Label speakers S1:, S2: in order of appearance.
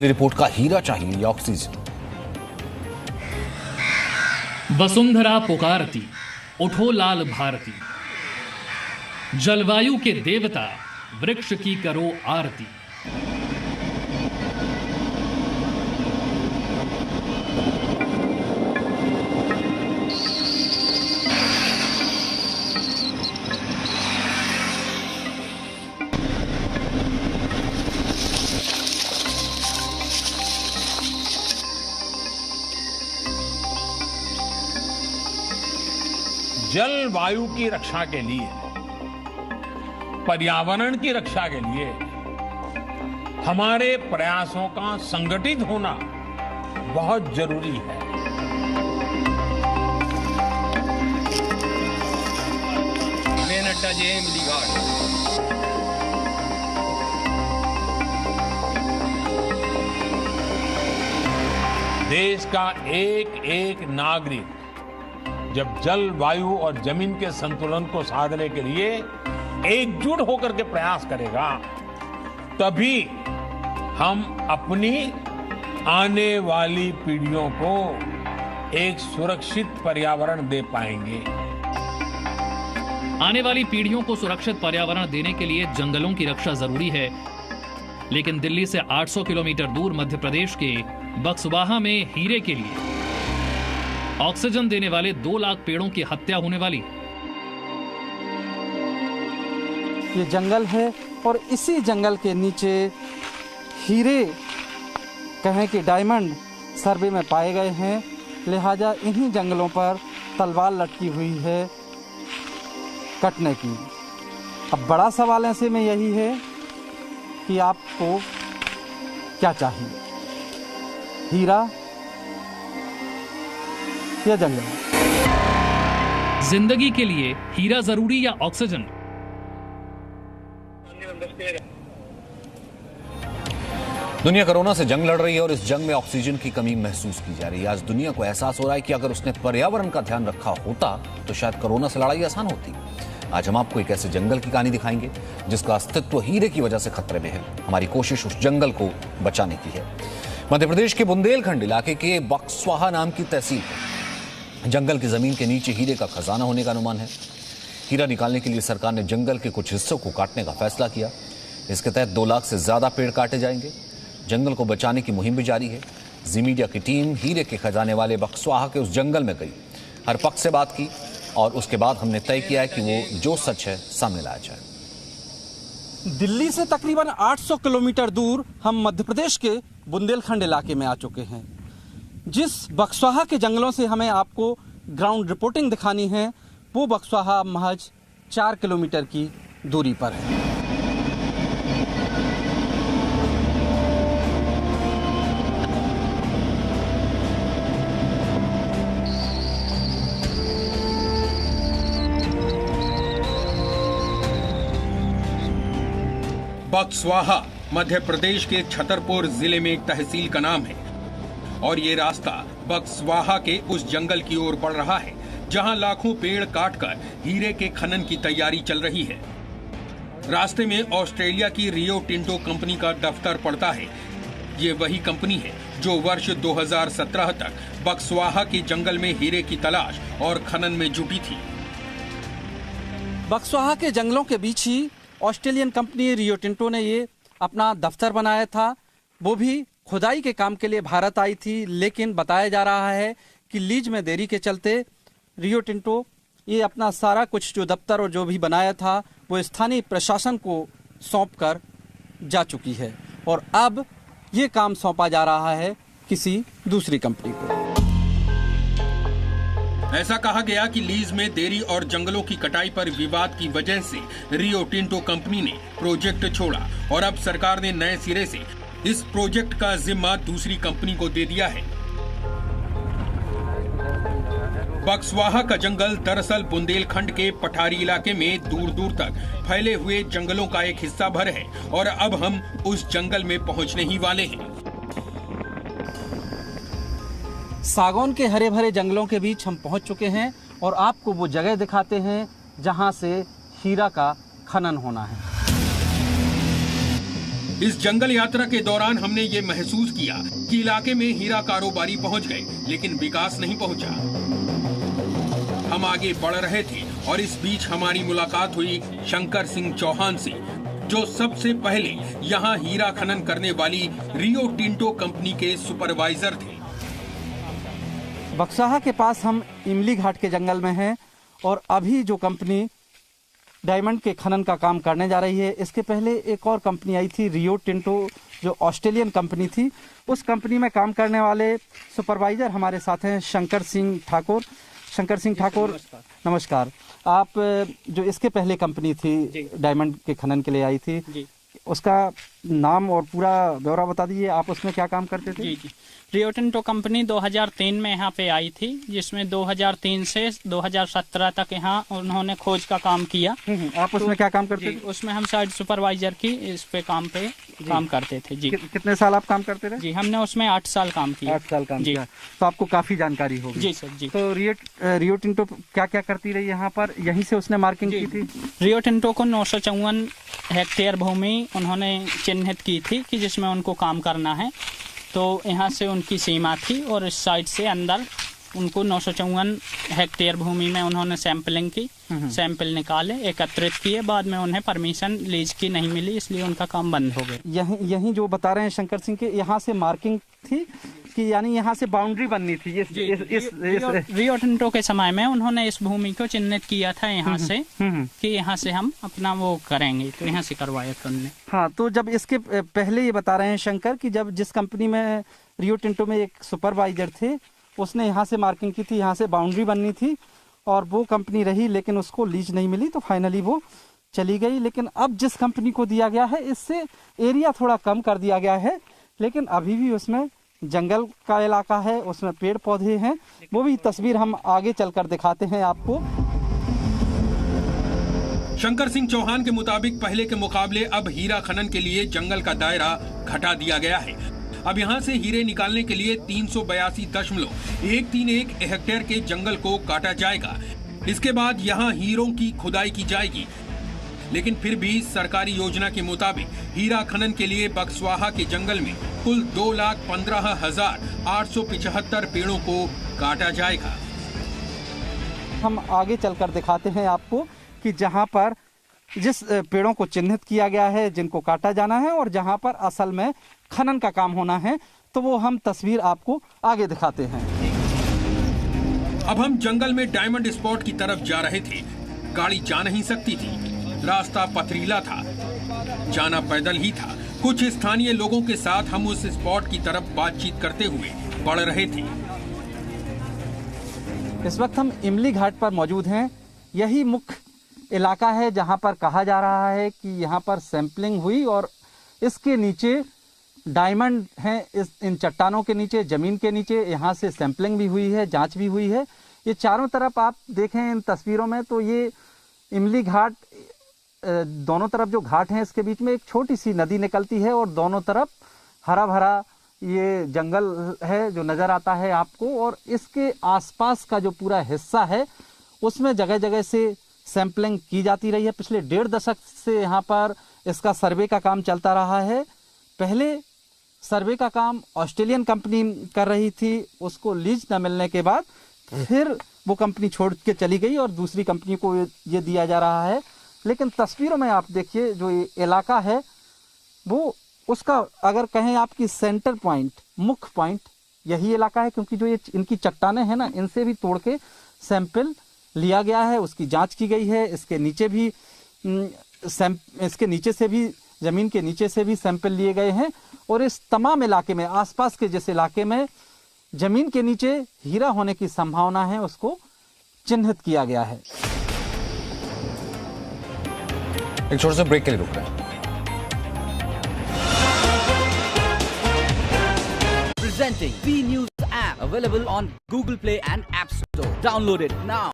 S1: Report का हीरा चाहिए या ऑक्सीजन।
S2: वसुंधरा पुकारती, उठो लाल भारती। जलवायु के देवता, वृक्ष की करो आरती।
S3: जलवायु की रक्षा के लिए, पर्यावरण की रक्षा के लिए हमारे प्रयासों का संगठित होना बहुत जरूरी है।
S4: नड्डा जय मिलीघाट।
S3: देश का एक एक नागरिक जब जल, वायु और जमीन के संतुलन को साधने के लिए एकजुट होकर के प्रयास करेगा, तभी हम अपनी आने वाली पीढ़ियों को एक सुरक्षित पर्यावरण दे पाएंगे।
S2: आने वाली पीढ़ियों को सुरक्षित पर्यावरण देने के लिए जंगलों की रक्षा जरूरी है, लेकिन दिल्ली से 800 किलोमीटर दूर मध्य प्रदेश के बक्सवाहा में हीरे के लिए ऑक्सीजन देने वाले 2 लाख पेड़ों की हत्या होने वाली।
S5: ये जंगल है और इसी जंगल के नीचे हीरे, कहें कि डायमंड सर्वे में पाए गए हैं। लिहाजा इन्हीं जंगलों पर तलवार लटकी हुई है कटने की। अब बड़ा सवाल ऐसे में यही है कि आपको क्या चाहिए, हीरा या जंगल?
S2: जिंदगी के लिए हीरा जरूरी या ऑक्सीजन?
S1: दुनिया कोरोना से जंग लड़ रही है और इस जंग में ऑक्सीजन की कमी महसूस की जा रही है। आज दुनिया को एहसास हो रहा है कि अगर उसने पर्यावरण का ध्यान रखा होता तो शायद कोरोना से लड़ाई आसान होती। आज हम आपको एक ऐसे जंगल की कहानी दिखाएंगे जिसका अस्तित्व हीरे की वजह से खतरे में है। हमारी कोशिश उस जंगल को बचाने की है। मध्य प्रदेश के बुंदेलखंड इलाके के बक्सवाहा नाम की तहसील जंगल की जमीन के नीचे हीरे का खजाना होने का अनुमान है। हीरा निकालने के लिए सरकार ने जंगल के कुछ हिस्सों को काटने का फैसला किया। इसके तहत 2 लाख से ज्यादा पेड़ काटे जाएंगे। जंगल को बचाने की मुहिम भी जारी है। जी मीडिया की टीम हीरे के खजाने वाले बक्सवाहा के उस जंगल में गई, हर पक्ष से बात की और उसके बाद हमने तय किया है कि वो जो सच है सामने लाया जाए।
S5: दिल्ली से तकरीबन 800 किलोमीटर दूर हम मध्य प्रदेश के बुंदेलखंड इलाके में आ चुके हैं। जिस बक्सवाहा के जंगलों से हमें आपको ग्राउंड रिपोर्टिंग दिखानी है, वो बक्सवाहा महज 4 किलोमीटर की दूरी पर है।
S4: बक्सवाहा मध्य प्रदेश के छतरपुर जिले में एक तहसील का नाम है और ये रास्ता बक्सवाहा के उस जंगल की ओर बढ़ रहा है जहां लाखों पेड़ काटकर हीरे के खनन की तैयारी चल रही है। रास्ते में ऑस्ट्रेलिया की रियो टिंटो कंपनी का दफ्तर पड़ता है। ये वही कंपनी है जो वर्ष 2017 तक बक्सवाहा के जंगल में हीरे की तलाश और खनन में जुटी थी।
S5: बक्सवाहा के जंगलों के बीच ही ऑस्ट्रेलियन कंपनी रियो टिंटो ने ये अपना दफ्तर बनाया था। वो भी खुदाई के काम के लिए भारत आई थी, लेकिन बताया जा रहा है कि लीज में देरी के चलते रियो टिंटो ये अपना सारा कुछ जो दफ्तर और जो भी बनाया था वो स्थानीय प्रशासन को सौंप कर जा चुकी है और अब ये काम सौंपा जा रहा है किसी दूसरी कंपनी को।
S4: ऐसा कहा गया कि लीज में देरी और जंगलों की कटाई पर विवाद की वजह से रियो टिंटो कंपनी ने प्रोजेक्ट छोड़ा और अब सरकार ने नए सिरे से इस प्रोजेक्ट का जिम्मा दूसरी कंपनी को दे दिया है। बक्सवाहा का जंगल दरअसल बुंदेलखंड के पठारी इलाके में दूर दूर तक फैले हुए जंगलों का एक हिस्सा भर है और अब हम उस जंगल में पहुंचने ही वाले हैं।
S5: सागौन के हरे भरे जंगलों के बीच हम पहुंच चुके हैं और आपको वो जगह दिखाते हैं जहां से हीरा का खनन होना है।
S4: इस जंगल यात्रा के दौरान हमने ये महसूस किया कि इलाके में हीरा कारोबारी पहुंच गए, लेकिन विकास नहीं पहुंचा। हम आगे बढ़ रहे थे और इस बीच हमारी मुलाकात हुई शंकर सिंह चौहान से, जो सबसे पहले यहाँ हीरा खनन करने वाली रियो टिंटो कंपनी के सुपरवाइजर थे।
S5: बक्साहा के पास हम इमली घाट के जंगल में हैं और अभी जो कंपनी डायमंड के खनन का काम करने जा रही है, इसके पहले एक और कंपनी आई थी रियो टिंटो, जो ऑस्ट्रेलियन कंपनी थी। उस कंपनी में काम करने वाले सुपरवाइजर हमारे साथ हैं शंकर सिंह ठाकुर। शंकर सिंह ठाकुर, नमस्कार। आप जो इसके पहले कंपनी थी डायमंड के खनन के लिए आई थी, उसका नाम और पूरा ब्यौरा बता दीजिए। आप उसमें क्या काम करते थे?
S6: जी, रियो टिंटो कंपनी 2003 में यहाँ पे आई थी, जिसमें 2003 से 2017 तक यहाँ उन्होंने खोज का काम किया।
S5: आप उसमें क्या काम करते थे?
S6: उसमें हम साइड सुपरवाइजर की इस पे काम करते थे। जी।
S5: कितने साल आप काम करते रहे?
S6: जी, हमने उसमें 8 साल काम किया।
S5: 8 साल काम किया, तो आपको काफी जानकारी होगी।
S6: जी सर जी।
S5: तो रियो टिंटो क्या क्या करती रही यहाँ पर? यहीं से उसने मार्किंग की थी?
S6: रियो टिंटो को 954 हेक्टेयर भूमि उन्होंने चिन्हित की थी कि जिसमें उनको काम करना है, तो यहाँ से उनकी सीमा थी और इस साइड से अंदर उनको 954 हेक्टेयर भूमि में उन्होंने सैंपलिंग की, सैंपल निकाले, एकत्रित किए। बाद में उन्हें परमिशन लीज की नहीं मिली, इसलिए उनका काम बंद हो गया।
S5: यहीं जो बता रहे हैं शंकर सिंह के, यहाँ से मार्किंग थी कि यानी यहाँ से बाउंड्री बननी थी।
S6: रियो टिंटो के समय में उन्होंने इस भूमि को चिन्हित किया था यहाँ से कि यहाँ से हम अपना वो करेंगे, तो यहाँ से करवाया था उन्होंने।
S5: हाँ, तो जब इसके पहले ये बता रहे हैं शंकर कि जब जिस कंपनी में रियो टिंटो में एक सुपरवाइजर थे, उसने यहाँ से मार्किंग की थी, यहाँ से बाउंड्री बननी थी और वो कंपनी रही, लेकिन उसको लीज नहीं मिली, तो फाइनली वो चली गई। लेकिन अब जिस कंपनी को दिया गया है, इससे एरिया थोड़ा कम कर दिया गया है, लेकिन अभी भी उसमें जंगल का इलाका है, उसमें पेड़ पौधे हैं। वो भी तस्वीर हम आगे चलकर दिखाते हैं आपको।
S4: शंकर सिंह चौहान के मुताबिक पहले के मुकाबले अब हीरा खनन के लिए जंगल का दायरा घटा दिया गया है। अब यहाँ से हीरे निकालने के लिए 382.131 हेक्टेयर के जंगल को काटा जाएगा। इसके बाद यहाँ हीरों की खुदाई की जाएगी, लेकिन फिर भी सरकारी योजना के मुताबिक हीरा खनन के लिए बक्सवाहा के जंगल में कुल 2,15,875 पेड़ों को काटा जाएगा।
S5: हम आगे चलकर दिखाते हैं आपको कि जहाँ पर जिस पेड़ों को चिन्हित किया गया है, जिनको काटा जाना है, और जहाँ पर असल में खनन का काम होना है, तो वो हम तस्वीर आपको आगे दिखाते हैं।
S4: अब हम जंगल में डायमंड स्पॉट की तरफ जा रहे थे। गाड़ी जा नहीं सकती थी, रास्ता पथरीला था, जाना पैदल ही था। कुछ स्थानीय लोगों के साथ हम उस स्पॉट की तरफ बातचीत करते हुए बढ़ रहे थे।
S5: इस वक्त हम इमली घाट पर मौजूद हैं। यही मुख्य इलाका है जहां पर कहा जा रहा है कि यहां पर सैंपलिंग हुई और इसके नीचे डायमंड हैं। इन चट्टानों के नीचे, जमीन के नीचे, यहाँ से सैंपलिंग भी हुई है, जांच भी हुई है। ये चारों तरफ आप देखें इन तस्वीरों में, तो ये इमली घाट, दोनों तरफ जो घाट हैं, इसके बीच में एक छोटी सी नदी निकलती है और दोनों तरफ हरा भरा ये जंगल है जो नज़र आता है आपको। और इसके आसपास का जो पूरा हिस्सा है, उसमें जगह जगह से सैंपलिंग की जाती रही है। पिछले 1.5 दशक से यहाँ पर इसका सर्वे का काम चलता रहा है। पहले सर्वे का काम ऑस्ट्रेलियन कंपनी कर रही थी, उसको लीज न मिलने के बाद फिर वो कंपनी छोड़ के चली गई और दूसरी कंपनी को ये दिया जा रहा है। लेकिन तस्वीरों में आप देखिए, जो ये इलाका है, वो उसका अगर कहें आपकी सेंटर पॉइंट, मुख्य पॉइंट यही इलाका है, क्योंकि जो ये इनकी चट्टानें हैं ना, इनसे भी तोड़ के सैंपल लिया गया है, उसकी जांच की गई है। इसके नीचे भी इसके नीचे से भी, जमीन के नीचे से भी सैंपल लिए गए हैं। और इस तमाम इलाके में, आसपास के जिस इलाके में जमीन के नीचे हीरा होने की संभावना है, उसको चिन्हित किया गया है।
S1: एक छोटे से ब्रेक के लिए रुक रहे हैं।
S7: Presenting B News app, available on Google Play and App Store. Download it now.